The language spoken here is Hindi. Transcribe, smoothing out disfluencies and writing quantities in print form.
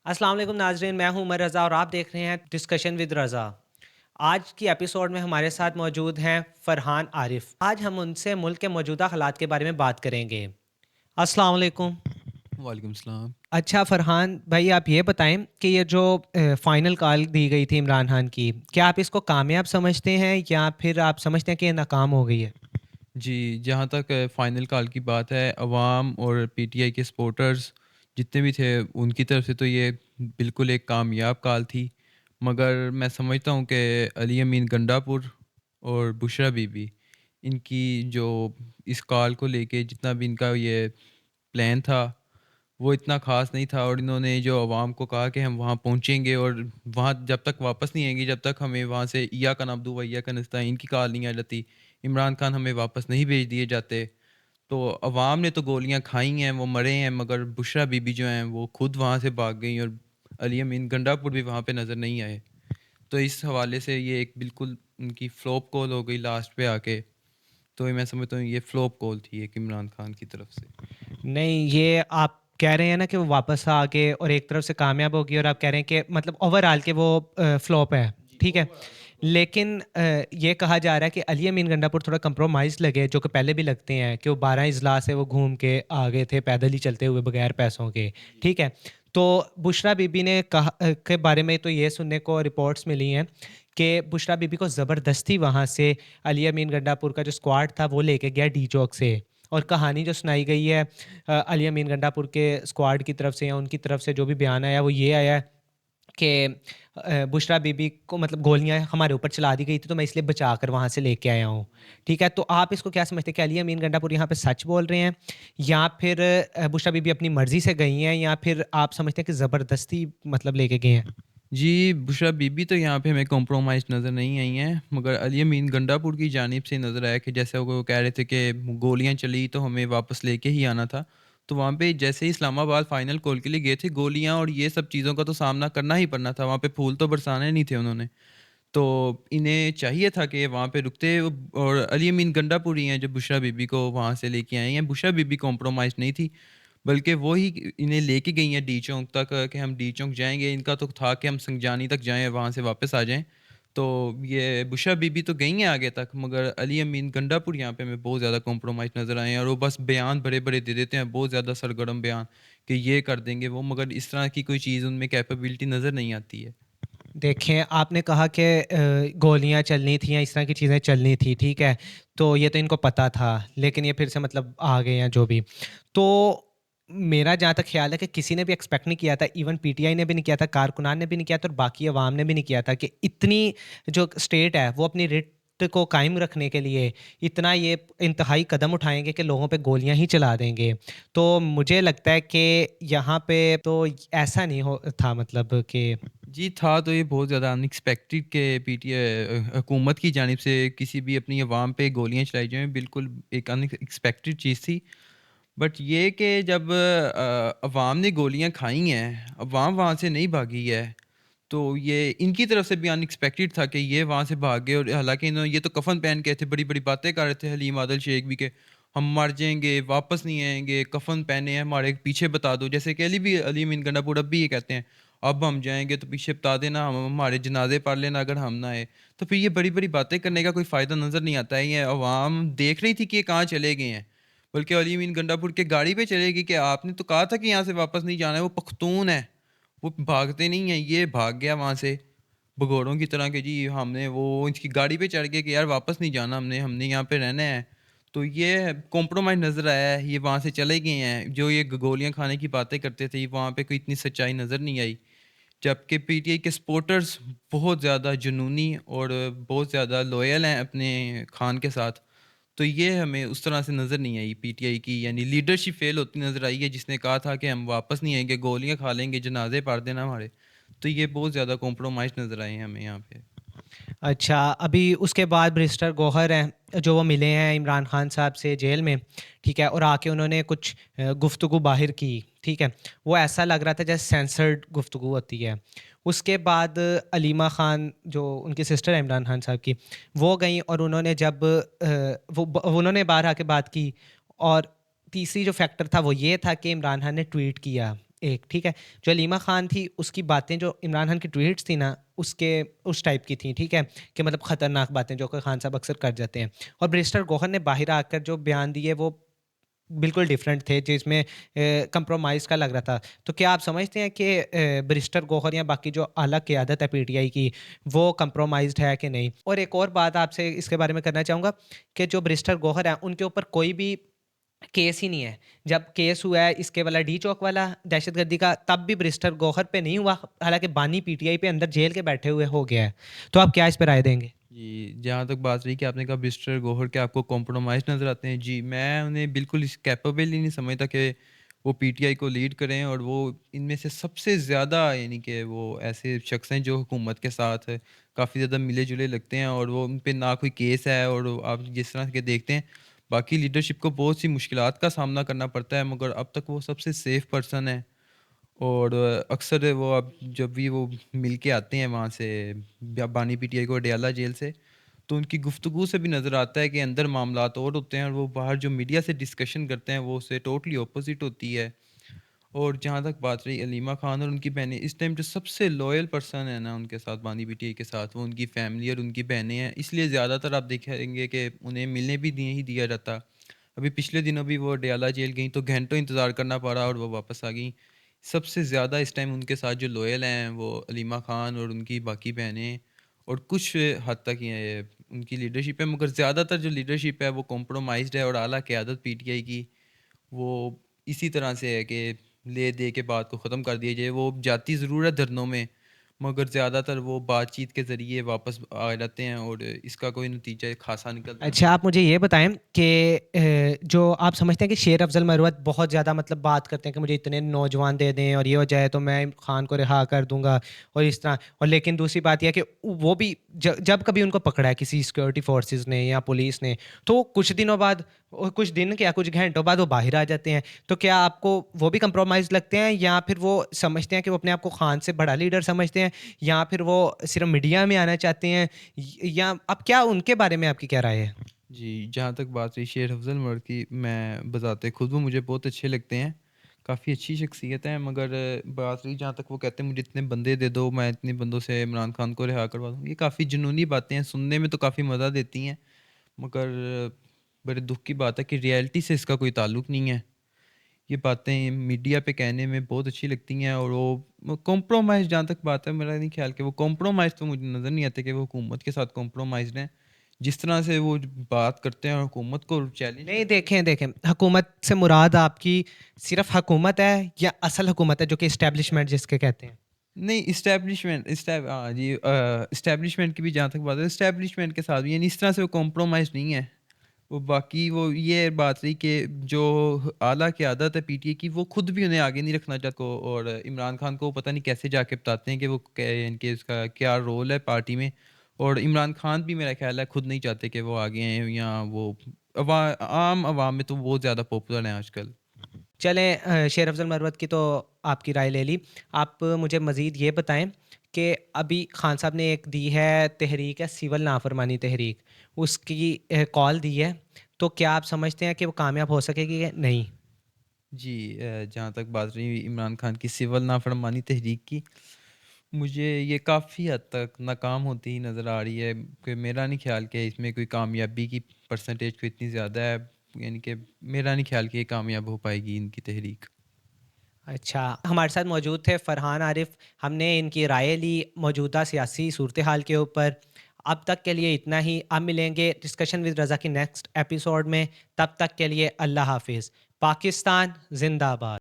अस्सलाम वालेकुम नाजरीन, मैं हूं उमर रज़ा और आप देख रहे हैं डिस्कशन विद रज़ा। आज की एपिसोड में हमारे साथ मौजूद हैं फ़रहान आरिफ। आज हम उनसे मुल्क के मौजूदा हालात के बारे में बात करेंगे। अस्सलाम वालेकुम। वालेकुम सलाम। अच्छा फ़रहान भाई, आप ये बताएं कि ये जो फ़ाइनल कॉल दी गई थी इमरान खान की, क्या आप इसको कामयाब समझते हैं या फिर आप समझते हैं कि ये नाकाम हो गई है? जी, जहाँ तक फ़ाइनल कॉल की बात है, अवाम और पीटीआई के सपोर्टर्स जितने भी थे, उनकी तरफ से तो ये बिल्कुल एक कामयाब कॉल थी। मगर मैं समझता हूँ कि अली अमीन गंडापुर और बुशरा बीबी, इनकी जो इस कॉल को लेके जितना भी इनका ये प्लान था, वो इतना ख़ास नहीं था और इन्होंने जो अवाम को कहा कि हम वहाँ पहुँचेंगे और वहाँ जब तक वापस नहीं आएँगे, जब तक हमें वहाँ से इय्याका नअब्दु व इय्याका नस्तईन की कॉल नहीं आ जाती, इमरान खान हमें वापस नहीं भेज दिए जाते। तो अवाम ने तो गोलियाँ खाई हैं, वो मरे हैं, मगर बुशरा बीबी जो हैं, वो खुद वहाँ से भाग गईं और अली अमीन गंडापुर भी वहाँ पे नज़र नहीं आए। तो इस हवाले से ये एक बिल्कुल उनकी फ्लॉप कॉल हो गई लास्ट पे आके। तो ये मैं समझता हूँ ये फ्लॉप कॉल थी एक इमरान खान की तरफ से। नहीं, ये आप कह रहे हैं ना कि वो वापस आ के और एक तरफ से कामयाब होगी और आप कह रहे हैं कि मतलब ओवरऑल के वो फ्लॉप है, जी, ठीक है। ओवरऑल फ्लॉप है। लेकिन ये कहा जा रहा है कि अली अमीन गंडापुर थोड़ा कंप्रोमाइज़ लगे, जो कि पहले भी लगते हैं कि वो 12 अजला से वो घूम के आ गए थे पैदल ही चलते हुए बगैर पैसों के, जी। ठीक है। तो बुशरा बीबी ने कहा के बारे में तो ये सुनने को रिपोर्ट्स मिली हैं कि बुशरा बीबी को ज़बरदस्ती वहाँ से अली अमीन गंडापुर का जो स्क्वाड था वो लेके गया डी चौक से। और कहानी जो सुनाई गई है अली अमीन गंडापुर के स्क्वाड की तरफ से या उनकी तरफ से जो भी बयान आया वो ये आया कि बुशरा बीबी को मतलब गोलियां हमारे ऊपर चला दी गई थी, तो मैं इसलिए बचा कर वहाँ से लेके आया हूँ। ठीक है, तो आप इसको क्या समझते हैं कि अली अमीन गंडापुर यहाँ पे सच बोल रहे हैं या फिर बुशरा बीबी अपनी मर्जी से गई हैं, या फिर आप समझते हैं कि ज़बरदस्ती मतलब लेके गए हैं? जी, बुशरा बीबी तो यहाँ पे हमें कॉम्प्रोमाइज़ नज़र नहीं आई हैं, मगर अली अमीन गंडापुर की जानिब से नज़र आया कि जैसे वो कह रहे थे कि गोलियाँ चली तो हमें वापस लेके ही आना था। तो वहाँ पे जैसे ही इस्लामाबाद फ़ाइनल कॉल के लिए गए थे, गोलियाँ और ये सब चीज़ों का तो सामना करना ही पड़ना था, वहाँ पे फूल तो बरसाने नहीं थे उन्होंने। तो इन्हें चाहिए था कि वहाँ पे रुकते और अली अमीन गंडापुर ही हैं जो बुशरा बीबी को वहाँ से लेके आए हैं। बुशरा बीबी कॉम्प्रोमाइज़ नहीं थी, बल्कि वो ही इन्हें लेके गई हैं डी चौक तक कि हम डी चौक जाएँगे। इनका तो था कि हम संजानी तक जाएँ, वहाँ से वापस आ जाएँ। तो ये बुशरा बीबी तो गई हैं आगे तक, मगर अली अमीन गंडापुर यहाँ पे हमें बहुत ज़्यादा कॉम्प्रोमाइज़ नज़र आए हैं और वो बस बयान बड़े-बड़े दे देते हैं, बहुत ज़्यादा सरगर्म बयान कि ये कर देंगे वो, मगर इस तरह की कोई चीज़ उनमें कैपेबिलिटी नज़र नहीं आती है। देखें, आपने कहा कि गोलियाँ चलनी थी या इस तरह की चीज़ें चलनी थी, ठीक है। तो ये तो इनको पता था, लेकिन ये फिर से मतलब आ गए हैं जो भी। तो मेरा जहाँ तक ख़्याल है कि किसी ने भी एक्सपेक्ट नहीं किया था, इवन पीटीआई ने भी नहीं किया था, कारकुनान ने भी नहीं किया था और बाकी अवाम ने भी नहीं किया था कि इतनी जो स्टेट है वो अपनी रिट को कायम रखने के लिए इतना ये इंतहाई कदम उठाएँगे कि लोगों पे गोलियाँ ही चला देंगे। तो मुझे लगता है कि यहाँ पे तो ऐसा नहीं हो था मतलब कि जी, था तो ये बहुत ज़्यादा अनएक्सपेक्टेड कि हुकूमत की जानिब से किसी भी अपनी अवाम पे गोलियाँ चलाई जाएँ, बिल्कुल एक अनएक्सपेक्टेड चीज़ थी। बट ये कि जब अवाम ने गोलियाँ खाई हैं, अवाम वहाँ से नहीं भागी है, तो ये इनकी तरफ से भी अनएक्सपेक्टेड था कि ये वहाँ से भाग गए और हालाँकि इन्होंने ये तो कफ़न पहन के थे, बड़ी-बड़ी बातें कर रहे थे हलीम आदल शेख भी कि हम मर जाएँगे, वापस नहीं आएँगे, कफ़न पहने हैं, हमारे पीछे बता दो। जैसे कि अली अमीन गंडापुर अब भी ये कहते हैं, अब हम जाएँगे तो पीछे बता देना, हम हमारे जनाज़े पढ़ लेना अगर हम ना आए। तो फिर ये बड़ी-बड़ी बातें करने का कोई फ़ायदा नज़र नहीं आता है। ये अवाम देख रही थी कि ये कहाँ चले गए हैं। बल्कि अली अमीन गंडापुर के गाड़ी पे चले गए कि आपने तो कहा था कि यहाँ से वापस नहीं जाना है, वो पख्तून है। वो भागते नहीं हैं, ये भाग गया वहाँ से भगौड़ों की तरह कि जी हमने वो इसकी गाड़ी पे चढ़ गए कि यार वापस नहीं जाना हमने यहाँ पे रहना है। तो ये कॉम्प्रोमाइज़ नज़र आया है, ये वहाँ से चले गए हैं। जो ये गोलियाँ खाने की बातें करते थे, वहाँ पे कोई इतनी सच्चाई नज़र नहीं आई। जबकि पीटीआई के सपोर्टर्स बहुत ज़्यादा जुनूनी और बहुत ज़्यादा लॉयल हैं अपने खान के साथ। तो ये हमें उस तरह से नज़र नहीं आई पीटीआई की, यानी लीडरशिप फेल होती नज़र आई है, जिसने कहा था कि हम वापस नहीं आएँगे, गोलियाँ खा लेंगे, जनाज़े पढ़ देना हमारे। तो ये बहुत ज़्यादा कॉम्प्रोमाइज़ नज़र आए हैं हमें यहाँ पे। अच्छा, अभी उसके बाद बैरिस्टर गौहर हैं, जो वो मिले हैं इमरान खान साहब से जेल में, ठीक है? और आके उन्होंने कुछ गुफ्तगू बाहिर की, ठीक है? वो ऐसा लग रहा था जैसे सेंसर्ड गुफ्तगू होती है। उसके बाद अलीमा ख़ान, जो उनकी सिस्टर है इमरान खान साहब की, वो गईं और उन्होंने जब उन्होंने बाहर आके बात की। और तीसरी जो फैक्टर था वो ये था कि इमरान खान ने ट्वीट किया एक, ठीक है? जो हलीमा ख़ान थी उसकी बातें, जो इमरान खान की ट्वीट्स थी ना, उसके उस टाइप की थी, ठीक है? कि मतलब ख़तरनाक बातें जो कि खान साहब अक्सर कर जाते हैं। और बैरिस्टर गौहर ने बाहर आकर जो बयान दिए वो बिल्कुल डिफरेंट थे, जिसमें कंप्रोमाइज़ का लग रहा था। तो क्या आप समझते हैं कि बैरिस्टर गौहर या बाकी जो आला क़यादत है पीटीआई की, वो कंप्रोमाइज़्ड है कि नहीं? और एक और बात आपसे इसके बारे में करना चाहूँगा कि जो बैरिस्टर गौहर हैं, उनके ऊपर कोई भी केस ही नहीं है। जब केस हुआ है इसके वाला डी चौक वाला दहशतगर्दी का, तब भी बैरिस्टर गौहर पे नहीं हुआ, हालाँकि बानी पीटीआई पे अंदर जेल के बैठे हुए हो गया है। तो आप क्या इस पे राय देंगे? जी, जहाँ तक बात रही कि आपने कहा मिस्टर गौहर के आपको कॉम्प्रोमाइज़ नज़र आते हैं। जी, मैं उन्हें बिल्कुल इस कैपेबल ही नहीं समझता कि वो पीटीआई को लीड करें, और वो इनमें से सबसे ज़्यादा, यानी कि वो ऐसे शख्स हैं जो हुकूमत के साथ काफ़ी ज़्यादा मिले-जुले लगते हैं, और वो उन पे ना कोई केस है, और आप जिस तरह के देखते हैं, बाकी लीडरशिप को बहुत सी मुश्किलात का सामना करना पड़ता है, मगर अब तक वो सबसे सेफ पर्सन है। और अक्सर वो अब जब भी वो मिल के आते हैं वहाँ से, बानी पीटीआई को अडयाला जेल से, तो उनकी गुफ्तगू से भी नज़र आता है कि अंदर मामलात और होते हैं, और वो बाहर जो मीडिया से डिस्कशन करते हैं वो उससे टोटली ऑपोजिट होती है। और जहाँ तक बात रही अलीमा खान और उनकी बहनें, इस टाइम जो सबसे लॉयल पर्सन है ना उनके साथ, बानी पीटीआई के साथ, वो उनकी फैमिली और उनकी बहनें हैं, इसलिए ज़्यादातर आप देखेंगे कि उन्हें मिलने भी नहीं ही दिया जाता। अभी पिछले दिनों भी वो डयाला जेल गई तो घंटों इंतज़ार करना पड़ा, और वो वापस आ गई। सबसे ज़्यादा इस टाइम उनके साथ जो लॉयल हैं वो अलीमा खान और उनकी बाकी बहनें, और कुछ हद तक ये उनकी लीडरशिप है, मगर ज़्यादातर जो लीडरशिप है वो कॉम्प्रोमाइज़्ड है, और आला क़यादत पीटीआई की वो इसी तरह से है कि ले दे के बात को ख़त्म कर दिया जाए। वो जाती ज़रूर है धरनों में, मगर ज़्यादातर वो बातचीत के ज़रिए वापस आ जाते हैं, और इसका कोई नतीजा ख़ासा निकलता नहीं। अच्छा, आप मुझे ये बताएँ कि जो आप समझते हैं कि शेर अफ़ज़ल मरवत बहुत ज़्यादा मतलब बात करते हैं कि मुझे इतने नौजवान दे दें और ये हो जाए तो मैं खान को रिहा कर दूँगा और इस तरह, और लेकिन दूसरी बात ये है कि वो भी जब कभी उनको पकड़ा है किसी सिक्योरिटी फ़ोर्सेस ने या पुलिस ने, तो कुछ दिनों बाद, कुछ दिन क्या कुछ घंटों बाद वो बाहर आ जाते हैं। तो क्या आपको वो भी कंप्रोमाइज़ लगते हैं, या फिर वो समझते हैं कि वो अपने आप को खान से बड़ा लीडर समझते हैं, या फिर वो सिर्फ़ मीडिया में आना चाहते हैं, या अब क्या उनके बारे में आपकी क्या राय है? जी, जहाँ तक बात रही शेर अफ़ज़ल मर्द की, मैं बज़ाते खुद वो मुझे बहुत अच्छे लगते हैं। काफ़ी अच्छी शख्सियत है, मगर बात रही जहाँ तक वो कहते हैं मुझे इतने बंदे दे दो, मैं इतने बंदों से इमरान खान को रिहा करवा दूँ। ये काफ़ी जुनूनी बातें हैं, सुनने में तो काफ़ी मज़ा देती हैं, मगर बड़े दुःख की बात है कि रियलिटी से इसका कोई ताल्लुक नहीं है। ये बातें मीडिया पे कहने में बहुत अच्छी लगती हैं, और वो कॉम्प्रोमाइज़, जहाँ तक बात है, मेरा नहीं ख़्याल कि वो कॉम्प्रोमाइज़, तो मुझे नज़र नहीं आते कि वो हुकूमत के साथ कॉम्प्रोमाइज़्ड हैं। जिस तरह से वो बात करते हैं और हुकूमत को चैलेंज नहीं, करते हैं। देखें, हुकूमत से मुराद आपकी सिर्फ़ हुकूमत है या असल हुकूमत है जो कि एस्टेब्लिशमेंट जिसके कहते हैं? नहीं, हाँ जी, एस्टेब्लिशमेंट की भी जहाँ तक बात है, एस्टेब्लिशमेंट के साथ भी, यानी इस तरह से वो कॉम्प्रोमाइज़ नहीं है। वो बाकी वो ये बात रही कि जो आला क़यादत है पीटीआई की, वो खुद भी उन्हें आगे नहीं रखना चाहते को, और इमरान खान को पता नहीं कैसे जाके बताते हैं कि वो इनके इसका क्या रोल है पार्टी में, और इमरान खान भी मेरा ख़्याल है खुद नहीं चाहते कि वो आगे आएँ, या वो आम आवाम में तो बहुत ज़्यादा पॉपुलर हैं आजकल। चलें, शेर अफ़ज़ल मरवत की तो आपकी राय ले ली। आप मुझे मज़ीद ये बताएँ कि अभी खान साहब ने एक दी है तहरीक है सिविल नाफ़रमानी तहरीक, उसकी कॉल दी है, तो क्या आप समझते हैं कि वो कामयाब हो सकेगी या नहीं? जी, जहाँ तक बात रही इमरान खान की सिविल नाफरमानी तहरीक की, मुझे ये काफ़ी हद तक नाकाम होती ही नज़र आ रही है, कि मेरा नहीं ख्याल कि इसमें कोई कामयाबी की परसेंटेज कोई इतनी ज़्यादा है, यानी कि मेरा नहीं ख्याल कि ये कामयाब हो पाएगी इनकी तहरीक। अच्छा, हमारे साथ मौजूद थे फ़रहान आरिफ़, हमने इनकी राय ली मौजूदा सियासी सूरत-ए-हाल के ऊपर। अब तक के लिए इतना ही, अब मिलेंगे डिस्कशन विद रज़ा की नेक्स्ट एपिसोड में, तब तक के लिए अल्लाह हाफ़िज़। पाकिस्तान ज़िंदाबाद।